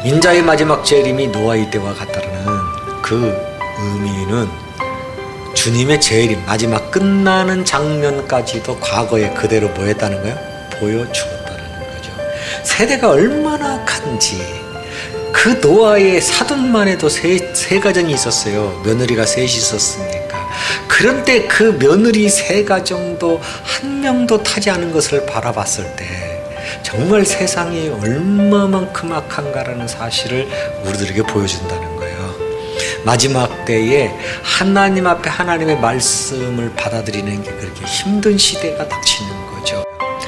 인자의 마지막 재림이 노아의 때와 같다라는 그 의미는 주님의 재림, 마지막 끝나는 장면까지도 과거에 그대로 뭐 했다는 거예요? 보여주었다는 거죠. 세대가 얼마나 간지. 그 노아의 사돈만 해도 세 가정이 있었어요. 며느리가 셋이 있었으니까. 그런데 그 며느리 세 가정도 한 명도 타지 않은 것을 바라봤을 때 정말 세상이 얼마만큼 악한가라는 사실을 우리들에게 보여준다는 거예요. 마지막 때에 하나님 앞에 하나님의 말씀을 받아들이는 게 그렇게 힘든 시대가 닥치는 거죠.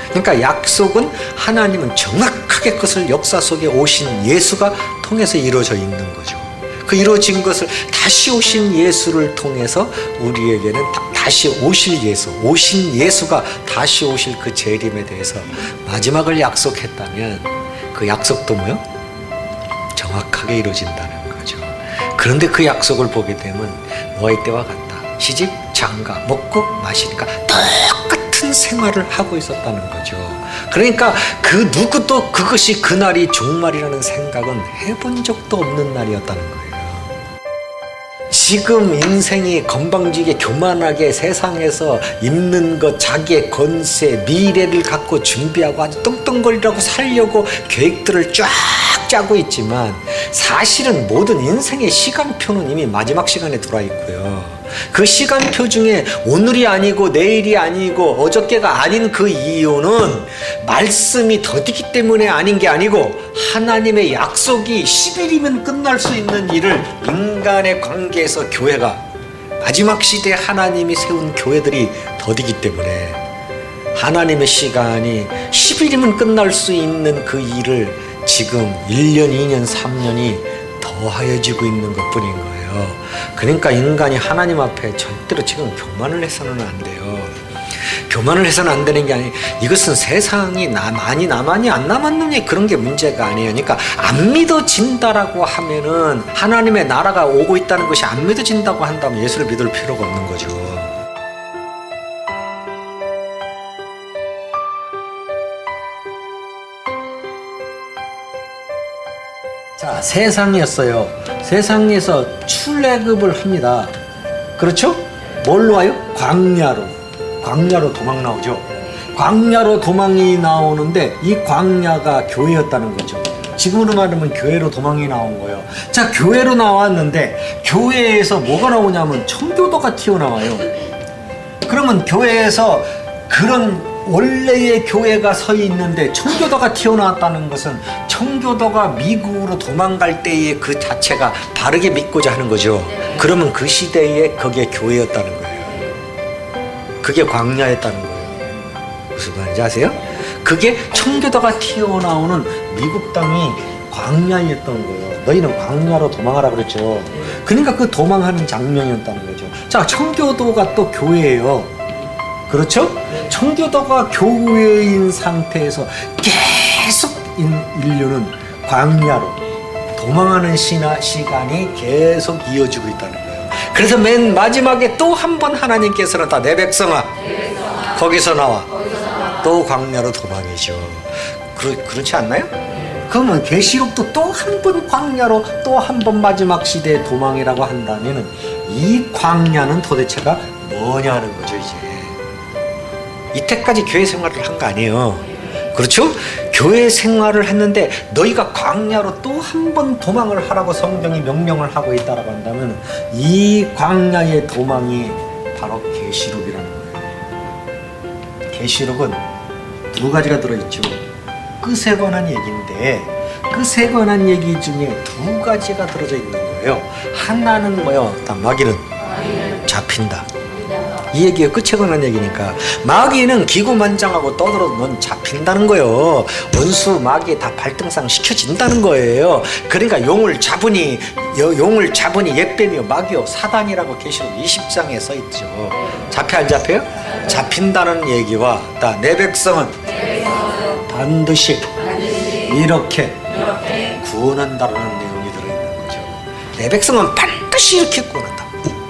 그러니까 약속은 하나님은 정확하게 그것을 역사 속에 오신 예수가 통해서 이루어져 있는 거죠. 그 이루어진 것을 다시 오신 예수를 통해서 우리에게는 다시 오실 예수, 오신 예수가 다시 오실 그 재림에 대해서 마지막을 약속했다면 그 약속도 뭐요? 정확하게 이루어진다는 거죠. 그런데 그 약속을 보게 되면 노아의 때와 같다. 시집, 장가, 먹고 마시니까 똑같은 생활을 하고 있었다는 거죠. 그러니까 그 누구도 그것이 그날이 종말이라는 생각은 해본 적도 없는 날이었다는 거예요. 지금 인생이 건방지게 교만하게 세상에서 있는 것, 자기의 권세, 미래를 갖고 준비하고 아주 떵떵거리라고 살려고 계획들을 쫙 짜고 있지만 사실은 모든 인생의 시간표는 이미 마지막 시간에 들어와 있고요. 그 시간표 중에 오늘이 아니고 내일이 아니고 어저께가 아닌 그 이유는 말씀이 더디기 때문에 아닌 게 아니고 하나님의 약속이 10일이면 끝날 수 있는 일을 인간의 관계에서 교회가 마지막 시대에 하나님이 세운 교회들이 더디기 때문에 하나님의 시간이 10일이면 끝날 수 있는 그 일을 지금 1년, 2년, 3년이 더하여지고 있는 것뿐인 거예요. 그러니까 인간이 하나님 앞에 절대로 지금 교만을 해서는 안 돼요. 교만을 해서는 안 되는 게 아니에요. 이것은 세상이 많이 남았니 안 남았느니 그런 게 문제가 아니에요. 그러니까 안 믿어진다라고 하면은 하나님의 나라가 오고 있다는 것이 안 믿어진다고 한다면 예수를 믿을 필요가 없는 거죠. 자, 세상이었어요. 세상에서 출애굽을 합니다. 그렇죠? 뭘로 와요? 광야로. 광야로 도망 나오죠. 광야로 도망이 나오는데 이 광야가 교회였다는 거죠. 지금으로 말하면 교회로 도망이 나온 거예요. 자, 교회로 나왔는데 교회에서 뭐가 나오냐면 청교도가 튀어나와요. 그러면 교회에서 그런 원래의 교회가 서 있는데 청교도가 튀어나왔다는 것은 청교도가 미국으로 도망갈 때의 그 자체가 바르게 믿고자 하는 거죠. 그러면 그 시대에 그게 교회였다는 거예요. 그게 광야였다는 거예요. 무슨 말인지 아세요? 그게 청교도가 튀어나오는 미국 땅이 광야였던 거예요. 너희는 광야로 도망하라 그랬죠. 그러니까 그 도망하는 장면이었다는 거죠. 자, 청교도가 또 교회예요. 그렇죠? 청교도가 교회인 상태에서 계속 인류는 광야로 도망하는 시간이 계속 이어지고 있다는 거예요. 그래서 맨 마지막에 또 한 번 하나님께서는 다 내 백성아 거기서 나와 또 광야로 도망이죠. 그렇지 않나요? 그러면 계시록도 또 한 번 광야로 또 한 번 마지막 시대의 도망이라고 한다면 이 광야는 도대체가 뭐냐는 거죠. 이제 이때까지 교회 생활을 한 거 아니에요. 그렇죠? 교회 생활을 했는데 너희가 광야로 또 한 번 도망을 하라고 성경이 명령을 하고 있다라고 한다면 이 광야의 도망이 바로 계시록이라는 거예요. 계시록은 두 가지가 들어있죠. 끝에 관한 얘기인데 끝에 관한 얘기 중에 두 가지가 들어져 있는 거예요. 하나는 뭐요? 마귀는 잡힌다. 이 얘기가 끝에 관한 얘기니까 마귀는 기구만장하고 떠들어도 넌 잡힌다는 거예요. 원수 마귀에 다 발등상 시켜진다는 거예요. 그러니까 용을 잡으니 옛뱀이요 마귀요 사단이라고 계시록 20장에 써있죠. 잡혀 안 잡혀요? 잡힌다는 얘기와 내 백성은 반드시 이렇게 구원한다는 내용이 들어있는 거죠. 내 백성은 반드시 이렇게 구원한다.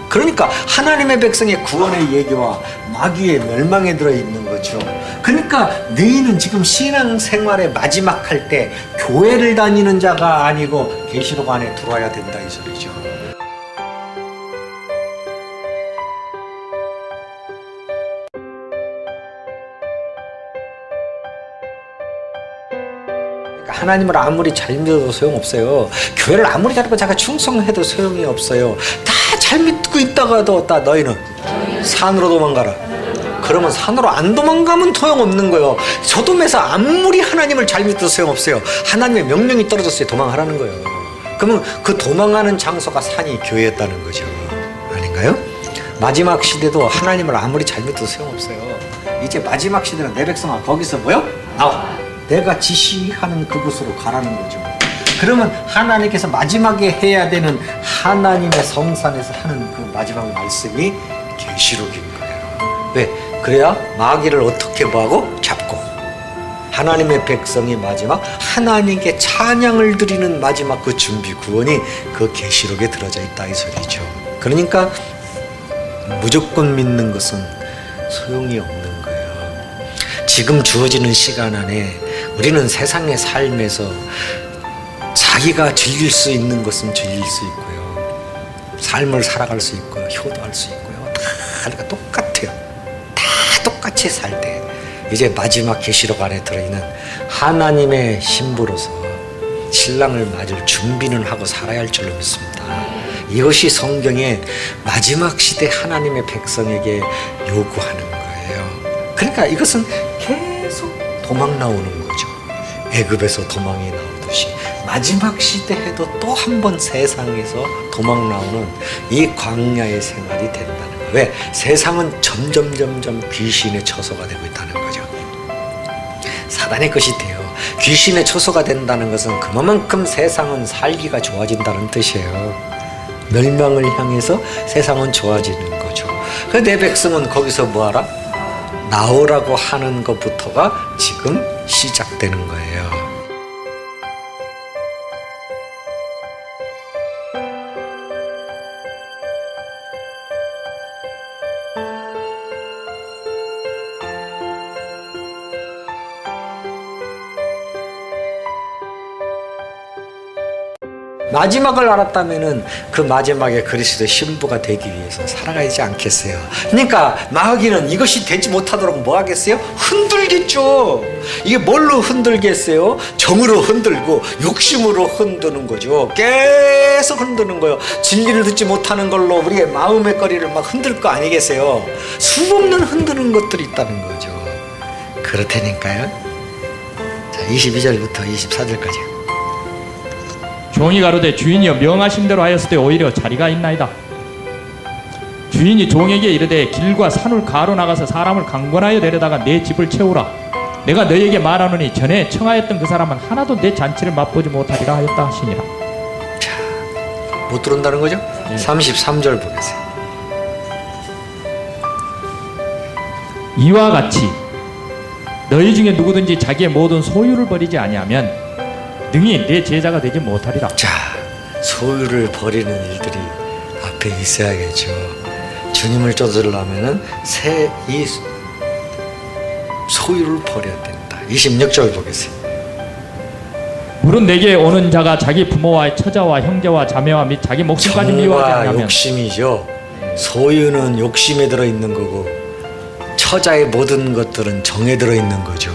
그러니까 하나님의 백성의 구원의 얘기와 마귀의 멸망에 들어있는 거죠. 그러니까 너희는 지금 신앙생활의 마지막 할 때 교회를 다니는 자가 아니고 계시록 안에 들어와야 된다 이 소리죠. 하나님을 아무리 잘 믿어도 소용없어요. 교회를 아무리 잘하고 자가 충성해도 소용이 없어요. 다 잘 믿고 있다가도 너희는 산으로 도망가라. 그러면 산으로 안 도망가면 소용없는 거예요. 소돔에서 아무리 하나님을 잘 믿어도 소용없어요. 하나님의 명령이 떨어졌어요. 도망하라는 거예요. 그러면 그 도망하는 장소가 산이 교회였다는 거죠. 아닌가요? 마지막 시대도 하나님을 아무리 잘 믿어도 소용없어요. 이제 마지막 시대는 내 백성아 거기서 뭐요? 나와. 내가 지시하는 그곳으로 가라는 거죠. 그러면 하나님께서 마지막에 해야 되는 하나님의 성산에서 하는 그 마지막 말씀이 계시록인 거예요. 왜? 그래야 마귀를 어떻게 뭐하고? 잡고 하나님의 백성이 마지막 하나님께 찬양을 드리는 마지막 그 준비 구원이 그 계시록에 들어져 있다 이 소리죠. 그러니까 무조건 믿는 것은 소용이 없는 거예요. 지금 주어지는 시간 안에 우리는 세상의 삶에서 자기가 즐길 수 있는 것은 즐길 수 있고요. 삶을 살아갈 수 있고요. 효도할 수 있고요. 다 똑같아요. 다 똑같이 살 때 이제 마지막 계시록 안에 들어있는 하나님의 신부로서 신랑을 맞을 준비는 하고 살아야 할 줄로 믿습니다. 이것이 성경의 마지막 시대 하나님의 백성에게 요구하는 거예요. 그러니까 이것은 계속 도망 나오는 거죠. 애굽에서 도망이 나오듯이 마지막 시대에도 또 한 번 세상에서 도망 나오는 이 광야의 생활이 된다는 거예요. 왜? 세상은 점점 귀신의 처소가 되고 있다는 거죠. 사단의 것이 돼요. 귀신의 처소가 된다는 것은 그만큼 세상은 살기가 좋아진다는 뜻이에요. 멸망을 향해서 세상은 좋아지는 거죠. 그 내 백성은 거기서 뭐하라? 나오라고 하는 것부터가 지금 시작되는 거예요. 마지막을 알았다면은 그 마지막에 그리스도의 신부가 되기 위해서 살아가지 않겠어요. 그러니까 마귀는 이것이 되지 못하도록 뭐 하겠어요? 흔들겠죠. 이게 뭘로 흔들겠어요? 정으로 흔들고 욕심으로 흔드는 거죠. 계속 흔드는 거예요. 진리를 듣지 못하는 걸로 우리의 마음의 거리를 막 흔들 거 아니겠어요? 수없는 흔드는 것들이 있다는 거죠. 그렇다니까요. 자, 22절부터 24절까지. 종이 가로되 주인이여 명하신 대로 하였을 오히려 자리가 있나이다. 주인이 종에게 이르되 길과 산을 가로 나가서 사람을 강권하여 내려다가 내 집을 채우라. 내가 너에게 말하노니 전에 청하였던 그 사람은 하나도 내 잔치를 맛보지 못하리라 하였다 하시니라. 자, 못 들은다는 거죠? 네. 33절 보겠어요. 이와 같이 너희 중에 누구든지 자기의 모든 소유를 버리지 아니하면 능히 내 제자가 되지 못하리라. 자, 소유를 버리는 일들이 앞에 있어야겠죠. 주님을 쫓으려면은 이 소유를 버려야 된다. 26절 보겠어요. 물은 내게 오는 자가 자기 부모와 처자와 형제와 자매와 및 자기 목숨까지 미워하지 않으면. 욕심이죠. 소유는 욕심에 들어있는 거고 처자의 모든 것들은 정에 들어있는 거죠.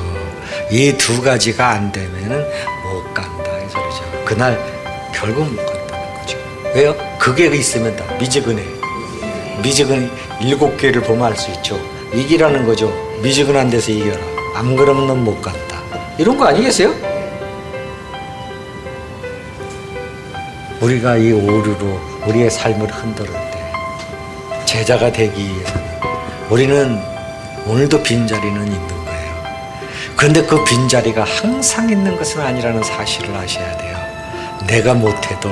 이 두 가지가 안 되면은 못 간다 이 소리죠. 그날 결국 못 간다는 거죠. 왜요? 그게 있으면 다 미지근해. 미지근 7개를 보면 알 수 있죠. 이기라는 거죠. 미지근한 데서 이겨라. 안 그러면 넌 못 간다. 이런 거 아니겠어요? 우리가 이 오류로 우리의 삶을 흔들을 때 제자가 되기 위해서는 우리는 오늘도 빈자리는 있는 거예요. 그런데 그 빈자리가 항상 있는 것은 아니라는 사실을 아셔야 돼요. 내가 못해도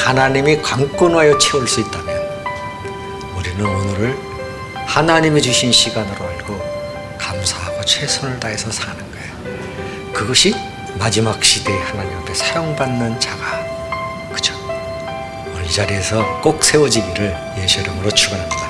하나님이 강권하여 채울 수 있다면 우리는 오늘을 하나님이 주신 시간으로 알고 감사하고 최선을 다해서 사는 거예요. 그것이 마지막 시대에 하나님 앞에 사용받는 자가, 그죠? 오늘 이 자리에서 꼭 세워지기를 예수 이름으로 축원합니다.